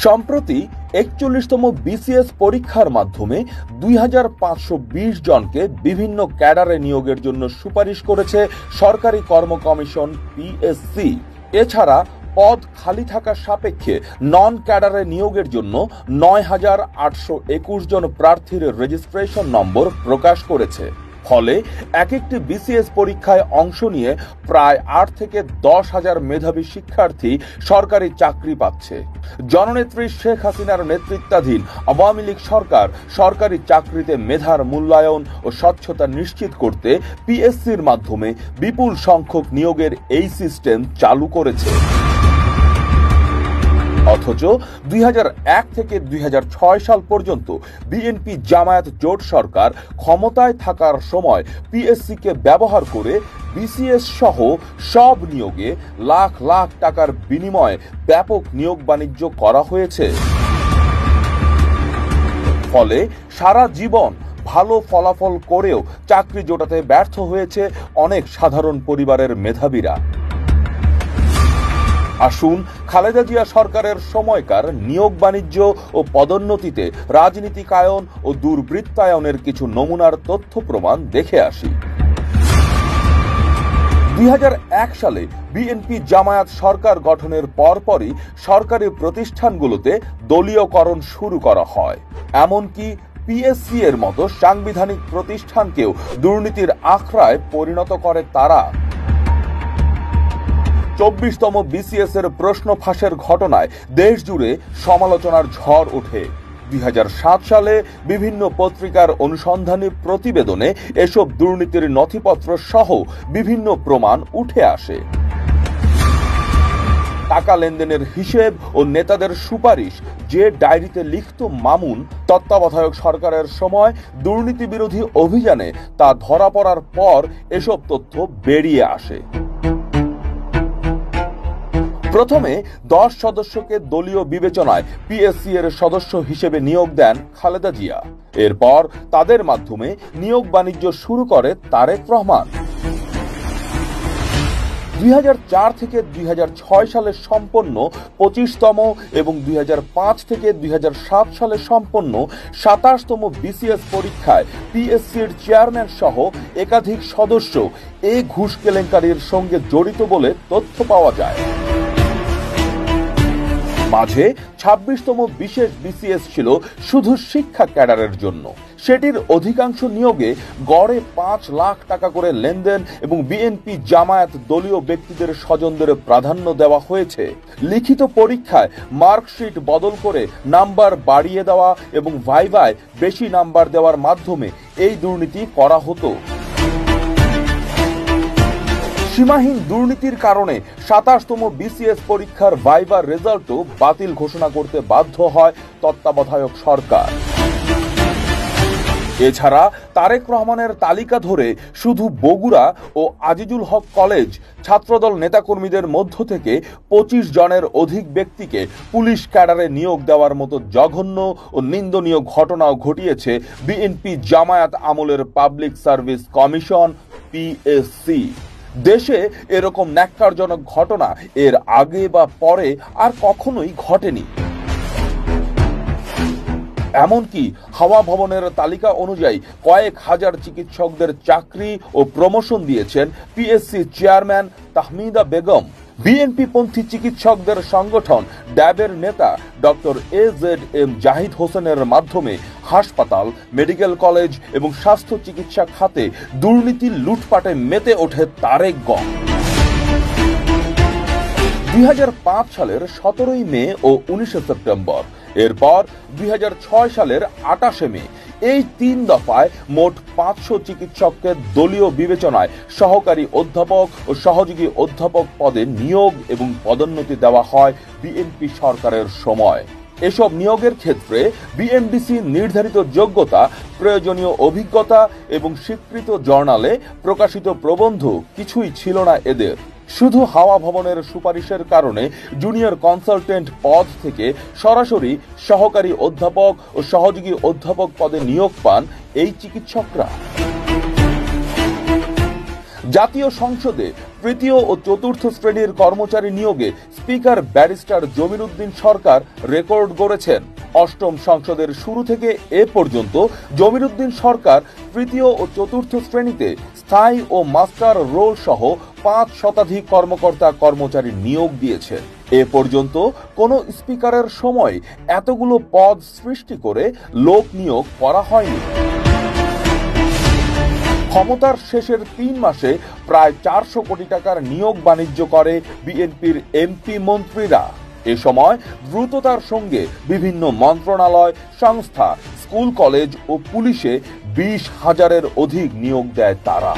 সম্প্রতি ৪১তম বিসিএস পরীক্ষার মাধ্যমে ২৫২০ জনকে বিভিন্ন ক্যাডারে নিয়োগের জন্য সুপারিশ করেছে সরকারি কর্ম কমিশন পিএসসি। এছাড়া পদ খালি থাকা সাপেক্ষে নন ক্যাডারে নিয়োগের জন্য ৯,৮২১ জন প্রার্থীর রেজিস্ট্রেশন নম্বর প্রকাশ করেছে। ফলে এক একটি বিসিএস পরীক্ষায় অংশ নিয়ে প্রায় ৮ থেকে ১০,০০০ মেধাবী শিক্ষার্থী সরকারি চাকরি পাচ্ছে। জননেত্রী শেখ হাসিনার নেতৃত্বাধীন আওয়ামী লীগ সরকার সরকারি চাকরিতে মেধার মূল্যায়ন ও স্বচ্ছতা নিশ্চিত করতে পিএসসির মাধ্যমে বিপুল সংখ্যক নিয়োগের এই সিস্টেম চালু করেছে। অথচ ২০০১ থেকে ২০০৬ সাল পর্যন্ত বিএনপি জামায়াত জোট সরকার ক্ষমতায় থাকার সময় পিএসসিকে ব্যবহার করে বিসিএস সহ সব নিয়োগে লাখ লাখ টাকার বিনিময়ে ব্যাপক নিয়োগ বাণিজ্য করা হয়েছে। ফলে সারা জীবন ভালো ফলাফল করেও চাকরি জোটাতে ব্যর্থ হয়েছে অনেক সাধারণ পরিবারের মেধাবীরা। আসুন খালেদা জিয়া সরকারের সময়কার নিয়োগ বাণিজ্য ও পদোন্নতিতে রাজনীতিকায়ন ও দুর্বৃত্তায়নের কিছু নমুনার তথ্য প্রমাণ দেখে আসি। ২০০১ সালে বিএনপি জামায়াত সরকার গঠনের পরপরই সরকারি প্রতিষ্ঠানগুলোতে দলীয়করণ শুরু করা হয়। এমনকি পিএসসি এর মতো সাংবিধানিক প্রতিষ্ঠানকেও দুর্নীতির আখড়ায় পরিণত করে তারা। ২৪তম বিসিএস এর প্রশ্ন ফাঁসের ঘটনায় দেশ জুড়ে সমালোচনার ঝড় ওঠে। ২০০৭ সালে বিভিন্ন পত্রিকার অনুসন্ধানী প্রতিবেদনে এসব দুর্নীতির নথিপত্র সহ বিভিন্ন প্রমাণ উঠে আসে। টাকা লেনদেনের হিসেব ও নেতাদের সুপারিশ যে ডায়েরিতে লিখত মামুন, তত্ত্বাবধায়ক সরকারের সময় দুর্নীতি বিরোধী অভিযানে তা ধরা পড়ার পর এসব তথ্য বেরিয়ে আসে। প্রথমে ১০ সদস্যকে দলীয় বিবেচনায় পিএসসি এর সদস্য হিসেবে নিয়োগ দেন খালেদা জিয়া। এরপর তাদের মাধ্যমে নিয়োগ বাণিজ্য শুরু করে তারেক রহমান। ২০০৪ থেকে ২০০৬ সালে সম্পন্ন ২৫তম এবং ২০০৫ থেকে ২০০৭ সালে সম্পন্ন ২৭তম বিসিএস পরীক্ষায় পিএসসির চেয়ারম্যান সহ একাধিক সদস্য এই ঘুষ কেলেঙ্কারির সঙ্গে জড়িত বলে তথ্য পাওয়া যায়। মাঝে ২৬তম বিশেষ বিসিএস ছিল শুধু শিক্ষা ক্যাডারের জন্য। সেটির অধিকাংশ নিয়োগে গড়ে ৫ লাখ টাকা করে লেনদেন এবং বিএনপি জামায়াত দলীয় ব্যক্তিদের স্বজনদের প্রাধান্য দেওয়া হয়েছে। লিখিত পরীক্ষায় মার্কশিট বদল করে নাম্বার বাড়িয়ে দেওয়া এবং ভাইভায় বেশি নাম্বার দেওয়ার মাধ্যমে এই দুর্নীতি করা হতো। সীমাহীন দুর্নীতির কারণে ২৭তম বিসিএস পরীক্ষার ভাইবার রেজাল্টও বাতিল ঘোষণা করতে বাধ্য হয় তত্ত্বাবধায়ক সরকার। এছাড়া তারেক রহমানের তালিকা ধরে শুধু বগুড়া ও আজিজুল হক কলেজ ছাত্রদল নেতাকর্মীদের মধ্য থেকে ২৫ জনের অধিক ব্যক্তিকে পুলিশ ক্যাডারে নিয়োগ দেওয়ার মতো জঘন্য ও নিন্দনীয় ঘটনাও ঘটিয়েছে বিএনপি জামায়াত আমলের পাবলিক সার্ভিস কমিশন পিএসসি। দেশে এরকম ন্যাক্কারজনক ঘটনা এর আগে বা পরে আর কখনোই ঘটেনি। এমনকি হাওয়া ভবনের তালিকা অনুযায়ী কয়েক হাজার চিকিৎসকদের চাকরি ও প্রমোশন দিয়েছেন PSC chairman Tahmida Begum. BNP পন্থী চিকিৎসকদের সংগঠন ড্যাবের নেতা ডক্টর এজেড.এম জাহিদ হোসেনের মাধ্যমে হাসপাতাল, মেডিকেল কলেজ এবং স্বাস্থ্য চিকিৎসা খাতে দুর্নীতি লুটপাটে মেতে ওঠে তারেকগণ। ২০০৫ সালের ১৭ মে ও ১৯ সেপ্টেম্বর, এরপর ২০০৬ সালের ২৮ মে, এই ৩ দফায় মোট ৫০০ চিকিৎসককে দলীয় বিবেচনায় সহকারী অধ্যাপক ও সহযোগী অধ্যাপক পদে নিয়োগ এবং পদোন্নতি দেওয়া হয় বিএনপি সরকারের সময়। এসব নিয়োগের ক্ষেত্রে বিএমডিসি নির্ধারিত যোগ্যতা, প্রয়োজনীয় অভিজ্ঞতা এবং স্বীকৃত জার্নালে প্রকাশিত প্রবন্ধ কিছুই ছিল না এদের। শুধু হাওয়া ভবনের সুপারিশের কারণে জুনিয়র কনসালটেন্ট পদ থেকে সরাসরি সহকারী অধ্যাপক ও সহযোগী অধ্যাপক পদে নিয়োগ পান এই চিকিৎসকরা। জাতীয় সংসদে তৃতীয় ও চতুর্থ শ্রেণীর কর্মচারী নিয়োগে স্পিকার ব্যারিস্টার জমিরুদ্দিন সরকার রেকর্ড গড়েছেন। অষ্টম সংসদের শুরু থেকে এ পর্যন্ত জমিরুদ্দিন সরকার তৃতীয় ও চতুর্থ শ্রেণীতে স্থায়ী ও মাস্টার রোল সহ 5 শতাধিক কর্মকর্তা কর্মচারী নিয়োগ দিয়েছে। এ পর্যন্ত কোনো স্পিকারের সময় এতগুলো পদ সৃষ্টি করে লোক নিয়োগ করা হয়নি। ক্ষমতার শেষের 3 মাসে প্রায় 400 কোটি টাকার নিয়োগ বাণিজ্য করে বিএনপির এমপি মন্ত্রীরা। এ সময় দ্রুততার সঙ্গে বিভিন্ন মন্ত্রণালয়, সংস্থা, স্কুল, কলেজ ও পুলিশে 20,000-এর অধিক নিয়োগ দেয় তারা।